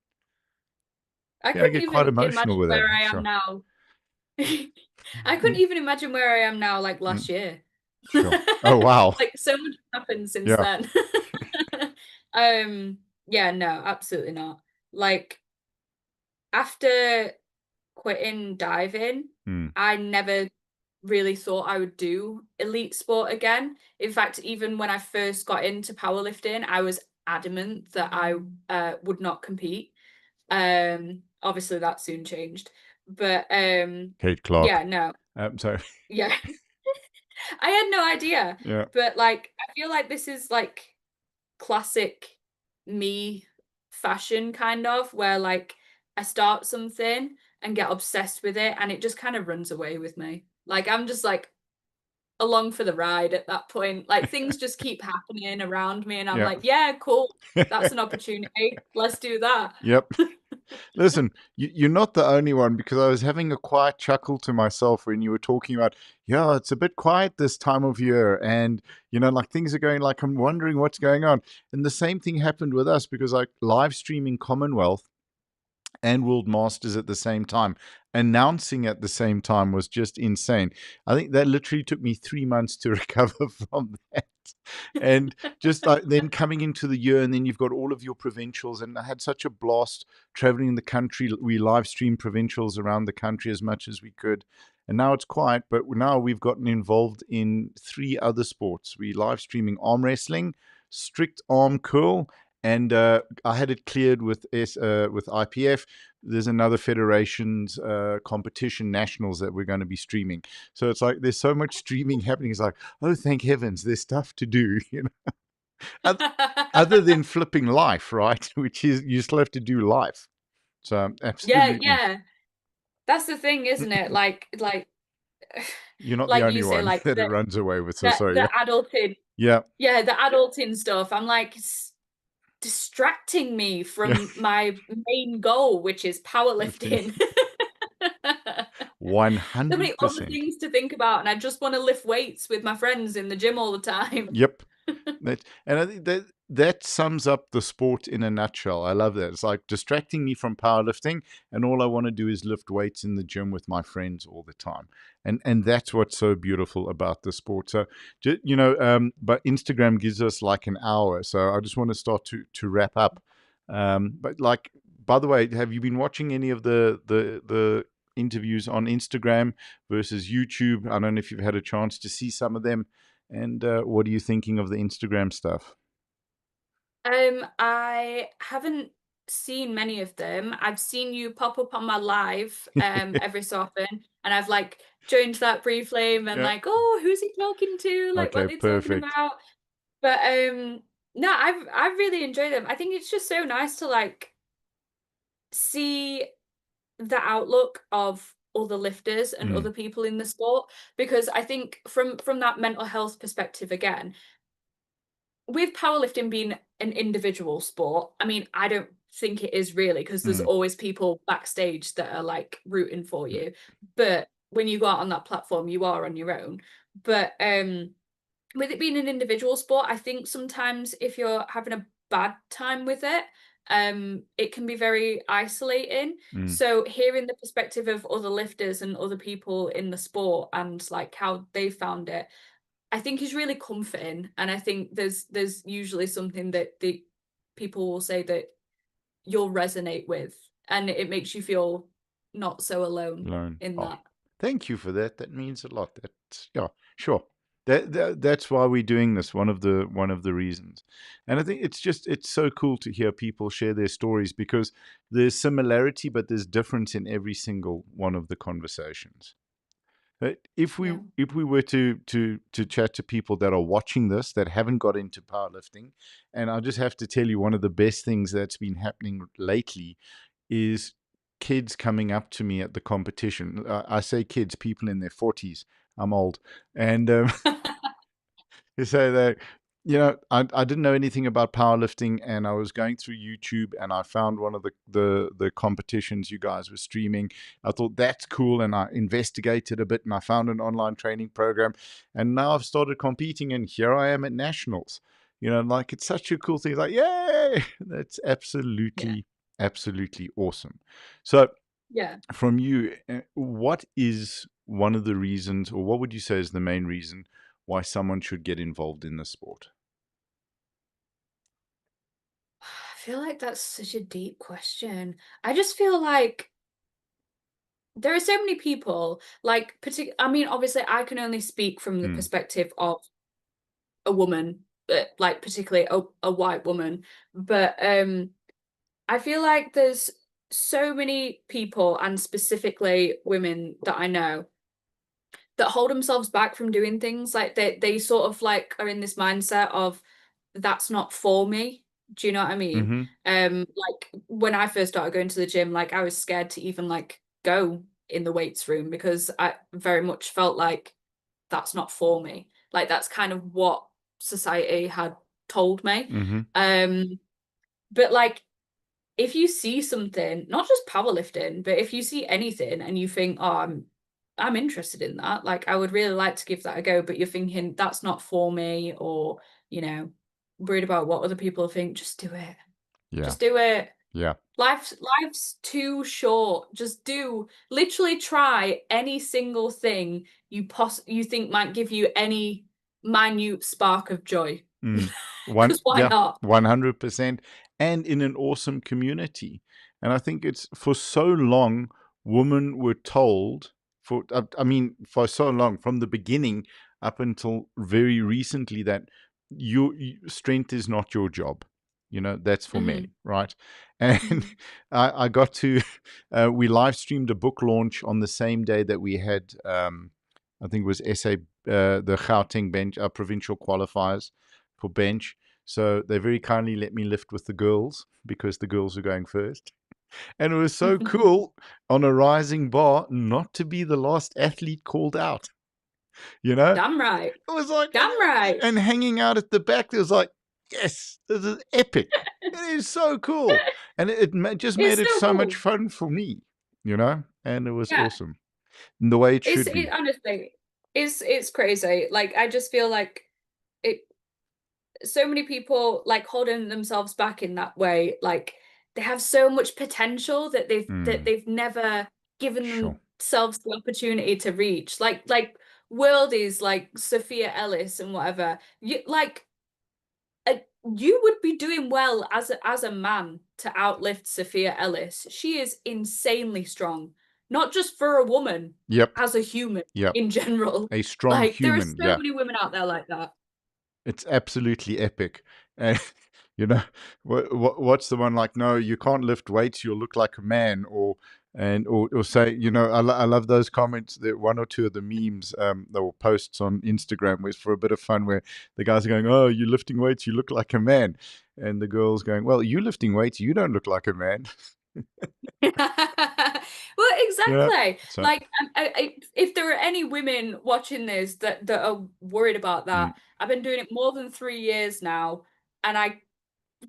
I Yeah, I couldn't get quite even emotional imagine with that. where I am Sure. now. I couldn't even imagine where I am now like Mm, last year. sure. Oh wow. Like so much happened since Yeah. then. Yeah, no, absolutely not. Like after quitting diving, Mm, I never really thought I would do elite sport again. In fact, even when I first got into powerlifting, I was adamant that I would not compete. Um, obviously that soon changed. But Kate Clark. yeah, no. Sorry. Yeah. I had no idea. Yeah. But like I feel like this is like classic me fashion kind of where like I start something and get obsessed with it and it just kind of runs away with me. Like I'm just like along for the ride at that point. Like things just keep happening around me and I'm Yeah. like, yeah, cool. That's an opportunity. Let's do that. Yep. Listen, you're not the only one because I was having a quiet chuckle to myself when you were talking about, yeah, it's a bit quiet this time of year. And, like things are going like, I'm wondering what's going on. And the same thing happened with us because like live streaming Commonwealth and World Masters at the same time. Announcing at the same time was just insane. I think that literally took me 3 months to recover from that. And just like then coming into the year, and then you've got all of your provincials, and I had such a blast traveling the country. We live stream provincials around the country as much as we could. And now it's quiet, but now we've gotten involved in 3 other sports. We live streaming arm wrestling, strict arm curl, and I had it cleared with with IPF. There's another federation's competition nationals that we're going to be streaming. So it's like there's so much streaming happening. It's like, oh, thank heavens, there's stuff to do. Other than flipping life, right? Which is you still have to do life. So Yeah, absolutely, yeah. That's the thing, isn't it? Like you're not the like only you say, one like that it runs away with. So the sorry. the adulting, Yeah, yeah, the adulting stuff. I'm like it's distracting me yeah, from my main goal, which is lifting powerlifting. one So many hundred other percent. things to think about, and I just want to lift weights with my friends in the gym all the time. Yep. And I think that sums up the sport in a nutshell. I love that. It's like distracting me from powerlifting, and all I want to do is lift weights in the gym with my friends all the time. And that's what's so beautiful about the sport. So, but Instagram gives us like an hour, so I just want to start to wrap up. But like, by the way, have you been watching any of the interviews on Instagram versus YouTube? I don't know if you've had a chance to see some of them. And what are you thinking of the Instagram stuff? I haven't seen many of them. I've seen you pop up on my live every so often, and I've like joined that briefly and Yeah. like, oh, who's he talking to? Like, what Okay, are they talking perfect. about? But no, I've really enjoyed them. I think it's just so nice to like see the outlook of other lifters and Mm, other people in the sport because I think from that mental health perspective again, with powerlifting being an individual sport, I mean, I don't think it is really because there's mm, always people backstage that are like rooting for you. But when you go out on that platform, you are on your own. But with it being an individual sport, I think sometimes if you're having a bad time with it, it can be very isolating. mm, So hearing the perspective of other lifters and other people in the sport and like how they found it, I think is really comforting. And I think there's usually something that the people will say that you'll resonate with, and it makes you feel not so alone learn. in Oh, that. thank you for that. That means a lot. That's yeah, sure. That's why we're doing this. One of the reasons, and I think it's so cool to hear people share their stories because there's similarity, but there's difference in every single one of the conversations. If we Yeah. if we were to chat to people that are watching this that haven't got into powerlifting, and I just have to tell you one of the best things that's been happening lately is kids coming up to me at the competition. I say kids, people in their 40s. I'm old, and you say that, I didn't know anything about powerlifting, and I was going through YouTube, and I found one of the competitions you guys were streaming. I thought that's cool, and I investigated a bit, and I found an online training program, and now I've started competing, and here I am at nationals. Like it's such a cool thing. It's like, yay! That's Yeah. absolutely awesome. So, Yeah. from you, what is one of the reasons, or what would you say is the main reason why someone should get involved in the sport? I feel like that's such a deep question. I just feel like there are so many people, like, I mean, obviously, I can only speak from the Mm, perspective of a woman, like, particularly a white woman. But I feel like there's so many people, and specifically women that I know, that hold themselves back from doing things. Like they sort of like are in this mindset of that's not for me. Do you know what I mean? Mm-hmm. Like when I first started going to the gym, like I was scared to even like go in the weights room because I very much felt like that's not for me. Like that's kind of what society had told me. Mm-hmm. Um, but like if you see something, not just powerlifting, but if you see anything and you think, oh, I'm interested in that, like I would really like to give that a go, but you're thinking that's not for me, or worried about what other people think, just do it. Yeah. Just do it. Yeah. Life's too short. Just do literally try any single thing you think might give you any minute spark of joy. Mm. Because why Yeah, not? 100%. And in an awesome community. And I think it's for so long, women were told, I mean, for so long, from the beginning up until very recently, that strength is not your job. That's for men, Hmm. right? And Hmm. I got to, we live streamed a book launch on the same day that we had, I think it was the Gauteng bench, provincial qualifiers for bench. So they very kindly let me lift with the girls because the girls were going first. And it was so cool on a rising bar not to be the last athlete called out. You know, Damn right. it was like, Damn right. and hanging out at the back, it was like, yes, this is epic. It is so cool. And just made It's it so so much cool. fun for me, and it was Yeah. awesome. And the way it It's should be. honestly, it's crazy. Like I just feel like it so many people like holding themselves back in that way, like they have so much potential that Mm, they've never given sure. themselves the opportunity to reach. Like worldies like Sophia Ellis and whatever. Uh, you would be doing well as a man to outlift Sophia Ellis. She is insanely strong, not just for a woman, Yep. as a human Yep. in general. A strong Like there are human. so Yeah. many women out there like that. It's absolutely epic. And you know, what's the one like? No, you can't lift weights. You'll look like a man, or say, I love those comments. That one or two of the memes, or posts on Instagram, was for a bit of fun, where the guys are going, "Oh, you're lifting weights. You look like a man," and the girls going, "Well, you lifting weights. You don't look like a man." Well, Yeah. exactly. So, Like, if there are any women watching this that are worried about mm, that, I've been doing it more than 3 years now, and I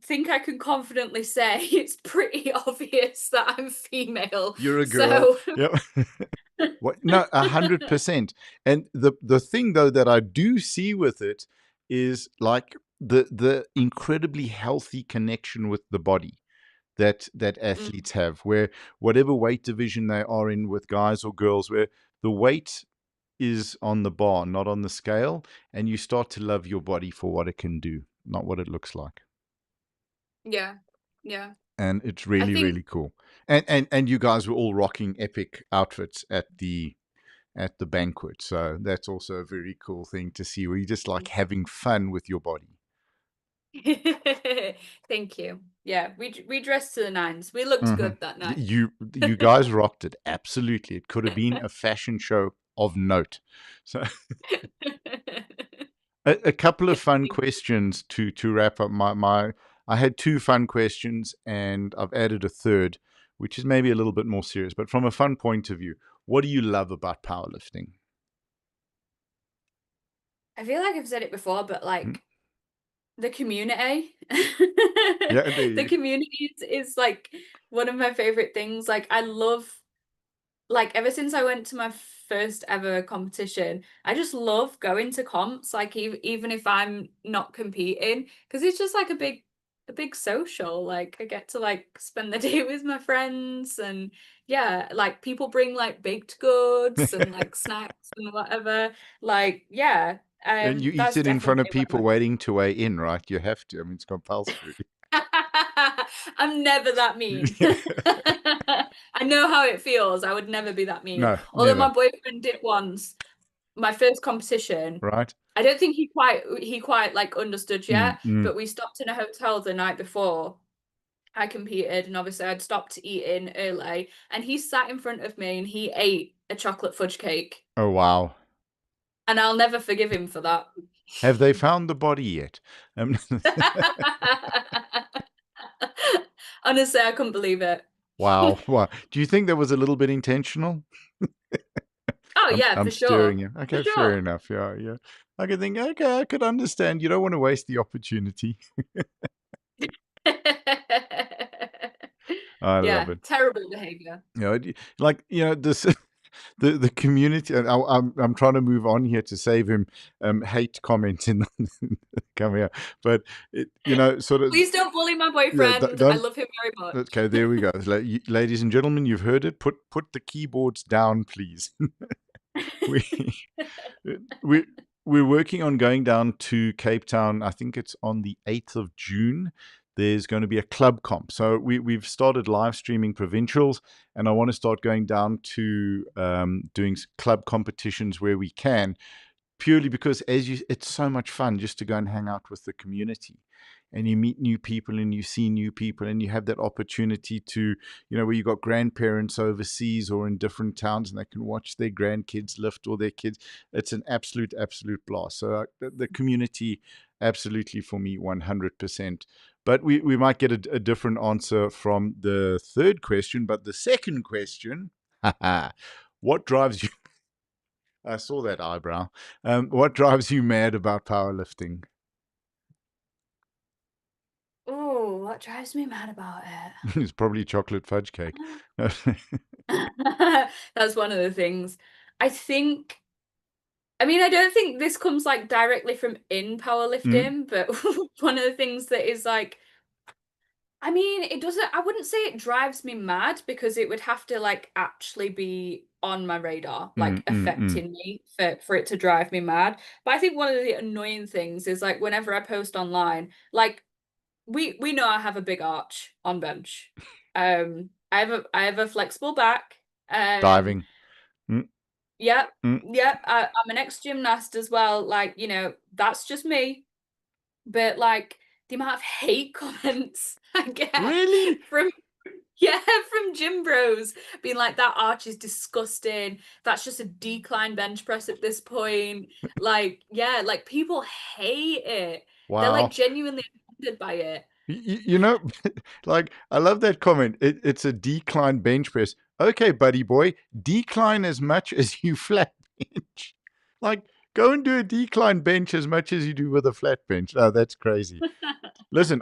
think I can confidently say it's pretty obvious that I'm female. you're a girl. So, Yep. What? No, 100%. And the thing though that I do see with it is like the incredibly healthy connection with the body that mm, athletes have, where whatever weight division they are in, with guys or girls, where the weight is on the bar, not on the scale, and you start to love your body for what it can do, not what it looks like. yeah, yeah. And it's I really, think really cool. And you guys were all rocking epic outfits at the banquet. So that's also a very cool thing to see, where you just like having fun with your body. thank you. Yeah, we dressed to the nines. We looked Hmm. good that night. You guys rocked it. Absolutely. It could have been a fashion show of note. So a couple of fun questions to wrap up my I had two fun questions, and I've added a third, which is maybe a little bit more serious. But from a fun point of view, what do you love about powerlifting? I feel like I've said it before, but Hmm? like the community. Yeah, there The you. community is like one of my favorite things. Like I love like ever since I went to my first ever competition, I just love going to comps, like even if I'm not competing, because it's just like a big social. Like I get to like spend the day with my friends, and yeah, like people bring like baked goods and like snacks and whatever. Like yeah, And you eat that's it in front of definitely one of people my waiting to weigh in, right? You have to. I mean, it's compulsory. I'm never that mean. I know how it feels. I would never be that mean. No, Although my never. boyfriend did once, my first competition. Right? I don't think he quite like understood Mm, yet, mm, but we stopped in a hotel the night before I competed, and obviously I'd stopped eating early, and he sat in front of me and he ate a chocolate fudge cake, Oh, wow. and I'll never forgive him for that. Have they found the body yet? Honestly, I couldn't believe it. Wow. Wow. Do you think that was a little bit intentional? Oh I'm yeah, I'm for steering sure. you. For Okay, fair sure. enough. Yeah, yeah. I could think, okay, I could understand. You don't want to waste the opportunity. I love Yeah, it. terrible behavior. You know, like, this the community, and I'm trying to move on here to save him hate comments in the coming up. But sort of, Please don't bully my yeah, boyfriend. I don't. love him very much. Okay, there we go. Ladies and gentlemen, you've heard it. Put the keyboards down, please. we we we're working on going down to Cape Town. I think it's on the 8th of June. There's going to be a club comp. So we've started live streaming provincials, and I want to start going down to doing club competitions where we can, purely because it's so much fun just to go and hang out with the community, and you meet new people and you see new people, and you have that opportunity to, where you got grandparents overseas or in different towns, and they can watch their grandkids lift or their kids. It's an absolute blast. So the community, absolutely, for me, 100%. But we might get a different answer from the third question. But the second question, what drives you? I saw that eyebrow. What drives you mad about powerlifting? Oh, what drives me mad about It's probably chocolate fudge cake. it? That's one of the things. I think, I mean, I don't think this comes like directly from in Mm, powerlifting, but one of the things that is like, I mean, it doesn't, I wouldn't say it drives me mad because it would have to like actually be on my radar, mm, like mm, mm. affecting me for it to drive me mad. But I think one of the annoying things is like whenever I post online, like we know I have a big arch on bench. I have a flexible back. Um, Diving. Mm, yep, mm. yep. I'm an ex-gymnast as well. Like, that's just me. But like the amount of hate comments I get Really? from yeah, from gym bros being like that arch is disgusting. That's just a decline bench press at this point. Like, yeah, like people hate it. They're like Wow. genuinely offended by it. You know, like, I love that comment. It's a decline bench press. Okay, buddy boy, decline as much as you flat bench. Like, go and do a decline bench as much as you do with a flat bench. Oh, that's crazy. Listen,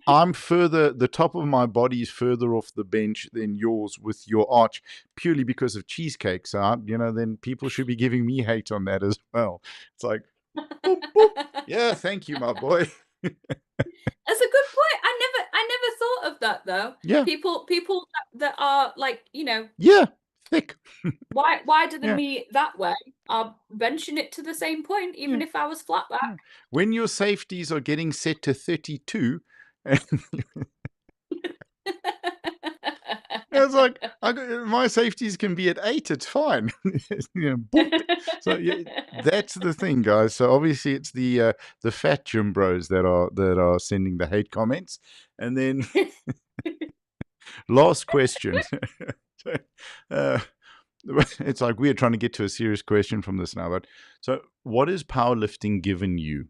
I'm further. The top of my body is further off the bench than yours with your arch, purely because of cheesecake. So then people should be giving me hate on that as well. It's like, boop boop. Yeah, thank you, my boy. That's a good point. I never thought of that though. Yeah, People that are like, yeah, thick. wider than Yeah, me that way are benching it to the same point, yeah, even if I was flat back. yeah. When your safeties are getting set to 32, and it's like, my safeties can be at 8. It's fine. Boop. So yeah, that's the thing, guys. So obviously, it's the fat gym bros that are sending the hate comments. And then last question. uh, it's like we're trying to get to a serious question from this now. But so, what has powerlifting given you?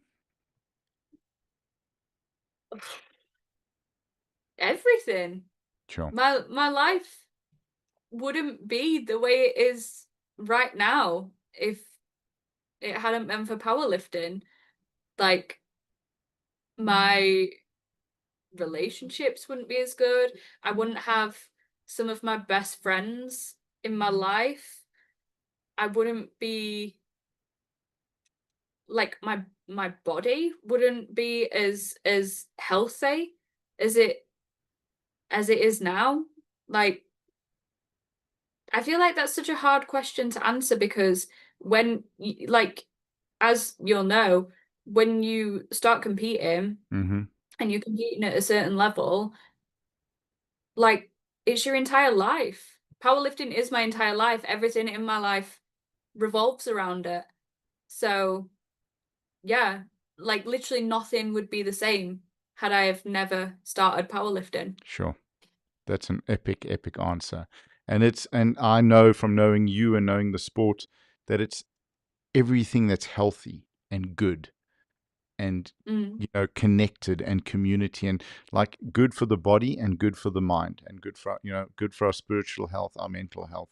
Everything. Sure. My life wouldn't be the way it is right now if it hadn't been for powerlifting. Like my relationships wouldn't be as good. I wouldn't have some of my best friends in my life. I wouldn't be like my body wouldn't be as healthy as it is now. Like I feel like that's such a hard question to answer because like as you'll know, when you start competing Mm-hmm. and you're competing at a certain level, like it's your entire life. Powerlifting is my entire life. Everything in my life revolves around it. So, yeah, like literally nothing would be the same. had I have never started powerlifting. Sure. That's an epic, epic answer. And I know from knowing you and knowing the sport that it's everything that's healthy and good and connected and community and like good for the body and good for the mind and good for good for our spiritual health, our mental health,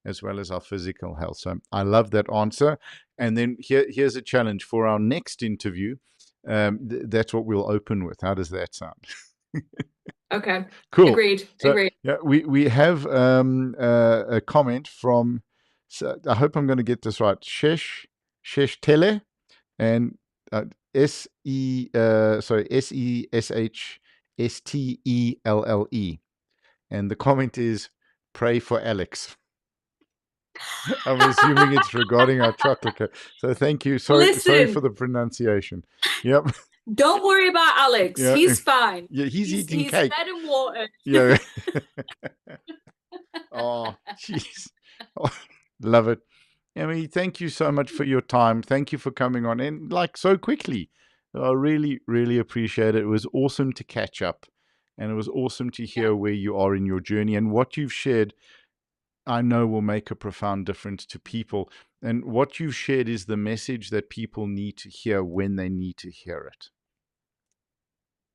as well as our physical health. So I love that answer. And then here's a challenge for our next interview. That's what we'll open with. How does that sound? Okay. Cool. Agreed. So Agreed. yeah, we have a comment from. So I hope I'm going to get this right. Shesh Tele and SESHSTELLE, and the comment is pray for Alex. I'm assuming it's regarding our chocolate cake. So thank you. Sorry for Listen, the pronunciation. Yep. don't worry about Alex. Yeah. He's fine. Yeah. He's eating He's cake. fed and watered. Yeah. Oh, jeez. Oh, love it. Emmy, thank you so much for your time. Thank you for coming on and like so quickly. I really, really appreciate it. It was awesome to catch up, and it was awesome to hear where you are in your journey and what you've shared. I know will make a profound difference to people. And what you've shared is the message that people need to hear when they need to hear it.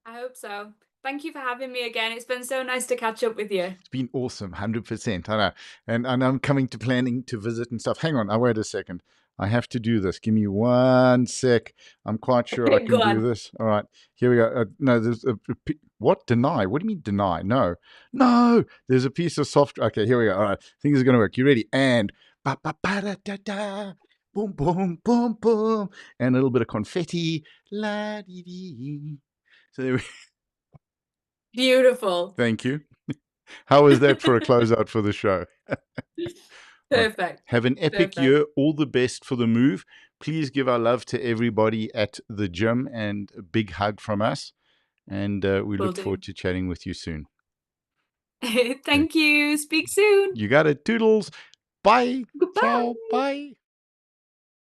I hope so. Thank you for having me again. It's been so nice to catch up with you. It's been awesome, 100%. I know. And I'm coming to planning to visit and stuff. Hang on, I wait a second. I have to do this. Give me 1 sec. I'm quite sure I can Go do on. this. All right, here we go. No, there's what? Deny? What do you mean deny? No, no. There's a piece of soft. Okay, here we go. All right, things are gonna work. You ready? And ba ba ba da da da. Boom boom boom boom, and a little bit of confetti. La dee dee. So there we. Beautiful. Thank you. How is that for a closeout for the show? Right. Perfect. Have an epic Perfect. year. All the best for the move. Please give our love to everybody at the gym and a big hug from us. And we Will look do. forward to chatting with you soon. Thank you. Speak soon. You got it. Toodles. Bye. Goodbye. Ciao. Bye.